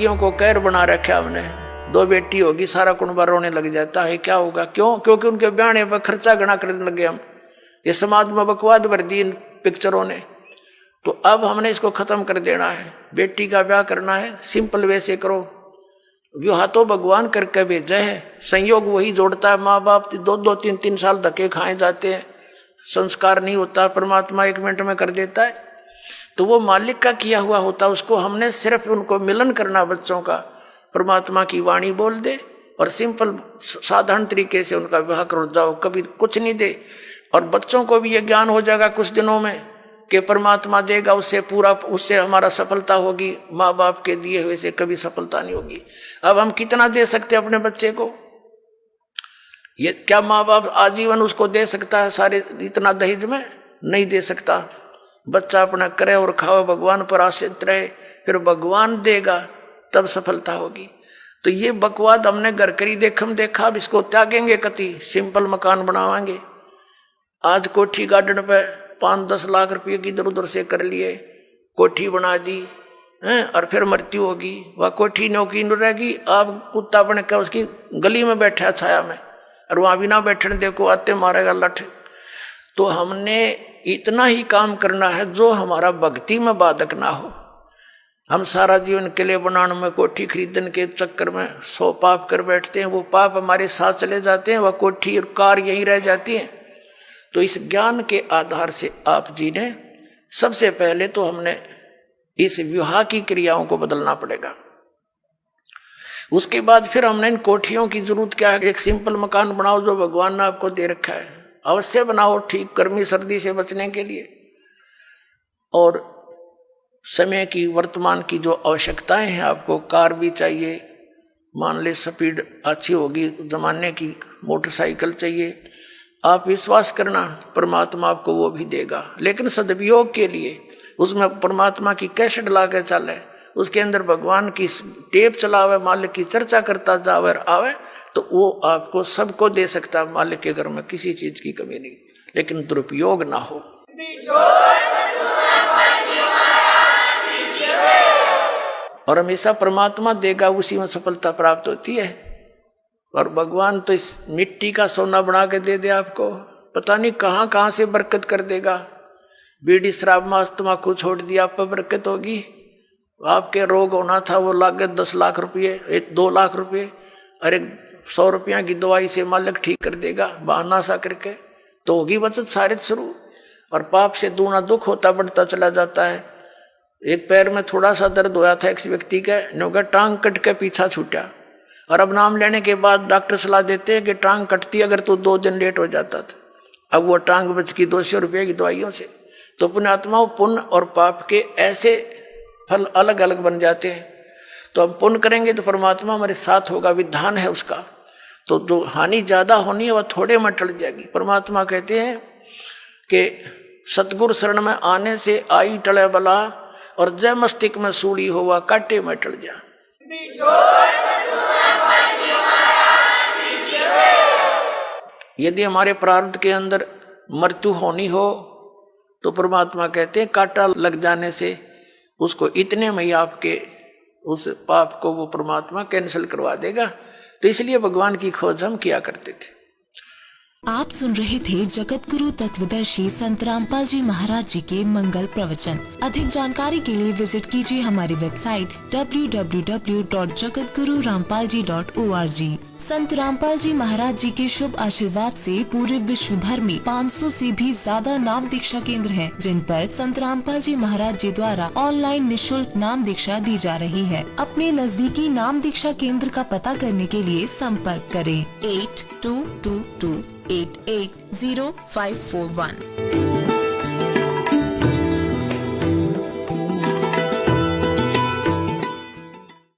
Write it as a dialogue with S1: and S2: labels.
S1: लड़कियों को कैर बना रखा हमने, 2 बेटी होगी सारा कुनबा रोने लग जाता है, क्या होगा, क्यों? क्योंकि उनके ब्याहने पर खर्चा गणा करने लगे हम। ये समाज में बकवाद भर दी इन पिक्चरों ने। तो अब हमने इसको खत्म कर देना है। बेटी का ब्याह करना है सिंपल वे से करो। विवाह तो भगवान करके भेजा है, संयोग वही जोड़ता है। माँ बाप 2-2, 3-3 साल धक्के खाए जाते हैं, संस्कार नहीं होता, परमात्मा 1 मिनट में कर देता है। तो वो मालिक का किया हुआ होता, उसको हमने सिर्फ उनको मिलन करना बच्चों का, परमात्मा की वाणी बोल दे और सिंपल साधारण तरीके से उनका विवाह करो, जाओ, कभी कुछ नहीं दे। और बच्चों को भी ये ज्ञान हो जाएगा कुछ दिनों में कि परमात्मा देगा, उससे पूरा, उससे हमारा सफलता होगी, माँ बाप के दिए हुए से कभी सफलता नहीं होगी। अब हम कितना दे सकते हैं अपने बच्चे को? ये क्या माँ बाप आजीवन उसको दे सकता है सारे इतना दहेज में? नहीं दे सकता। बच्चा अपना करे और खाओ, भगवान पर आश्रित रहे, फिर भगवान देगा, तब सफलता होगी। तो ये बकवाद हमने घर करी देखम देखा, अब इसको त्यागेंगे कति, सिंपल मकान बनावांगे। आज कोठी गार्डन पे 5-10 लाख रुपये की इधर उधर से कर लिए, कोठी बना दी हैं, और फिर मृत्यु होगी, वह कोठी नौकी न रहेगी। आप कुत्ता बन के उसकी गली में बैठा छाया में, और वहां भी ना बैठने देखो, आते मारेगा लठ। तो हमने इतना ही काम करना है जो हमारा भक्ति में बाधक ना हो। हम सारा जीवन किले बनाने में, कोठी खरीदने के चक्कर में 100 पाप कर बैठते हैं, वो पाप हमारे साथ चले जाते हैं, वह कोठी और कार यहीं रह जाती हैं। तो इस ज्ञान के आधार से आप जी ने सबसे पहले तो हमने इस विवाह की क्रियाओं को बदलना पड़ेगा। उसके बाद फिर हमने इन कोठियों की जरूरत क्या है? एक सिंपल मकान बनाओ जो भगवान ने आपको दे रखा है, अवश्य बनाओ, ठीक, गर्मी सर्दी से बचने के लिए। और समय की, वर्तमान की जो आवश्यकताएं हैं, आपको कार भी चाहिए, मान ले स्पीड अच्छी होगी जमाने की, मोटरसाइकिल चाहिए। आप विश्वास करना, परमात्मा आपको वो भी देगा, लेकिन सदुपयोग के लिए उसमें परमात्मा की कैसेट ला के चले, उसके अंदर भगवान की टेप चलावे, मालिक की चर्चा करता जावे आवे, तो वो आपको सबको दे सकता। मालिक के घर में किसी चीज की कमी नहीं, लेकिन दुरुपयोग ना हो। और हमेशा परमात्मा देगा, उसी में सफलता प्राप्त होती है। और भगवान तो इस मिट्टी का सोना बना के दे दे आपको, पता नहीं कहाँ कहाँ से बरकत कर देगा। बीड़ी शराब मांस तम्बाकू छोड़ दिया, आप पर बरकत होगी। आपके रोग होना था वो लागत 10 लाख रुपये, 2 लाख रुपये, अरे 100 रुपया की दवाई से मालिक ठीक कर देगा, बहाना सा करके, तो होगी बचत सारे शुरू। और पाप से दूना दुख होता बढ़ता चला जाता है। एक पैर में थोड़ा सा दर्द होया था एक व्यक्ति का, नौका टांग कट के पीछा छूटा, और अब नाम लेने के बाद डॉक्टर सलाह देते हैं कि टांग कटती अगर तो 2 दिन लेट हो जाता था। अब वो टांग बच की 200 रुपये की दवाइयों से। तो पुण्यात्माओं, पुण्य और पाप के ऐसे फल अलग अलग बन जाते हैं। तो हम पुण्य करेंगे तो परमात्मा हमारे साथ होगा, विधान है उसका। तो जो हानि ज्यादा होनी है वह थोड़े में टल जाएगी। परमात्मा कहते हैं कि सतगुरु शरण में आने से आई टले बला, और जय मस्तिष्क में सूड़ी होवा काटे में टल जा। यदि हमारे प्रारब्ध के अंदर मृत्यु होनी हो तो परमात्मा कहते हैं कांटा लग जाने से उसको इतने में ही आपके उस पाप को वो परमात्मा कैंसिल करवा देगा। तो इसलिए भगवान की खोज हम किया करते थे।
S2: आप सुन रहे थे जगत गुरु तत्वदर्शी संत रामपाल जी महाराज जी के मंगल प्रवचन। अधिक जानकारी के लिए विजिट कीजिए हमारी वेबसाइट www.jagatgururampalji.org। संत रामपाल जी महाराज जी के शुभ आशीर्वाद से पूरे विश्व भर में 500 से भी ज्यादा नाम दीक्षा केंद्र हैं, जिन पर संत रामपाल जी महाराज जी द्वारा ऑनलाइन निशुल्क नाम दीक्षा दी जा रही है। अपने नजदीकी नाम दीक्षा केंद्र का पता करने के लिए संपर्क करें 8222880541।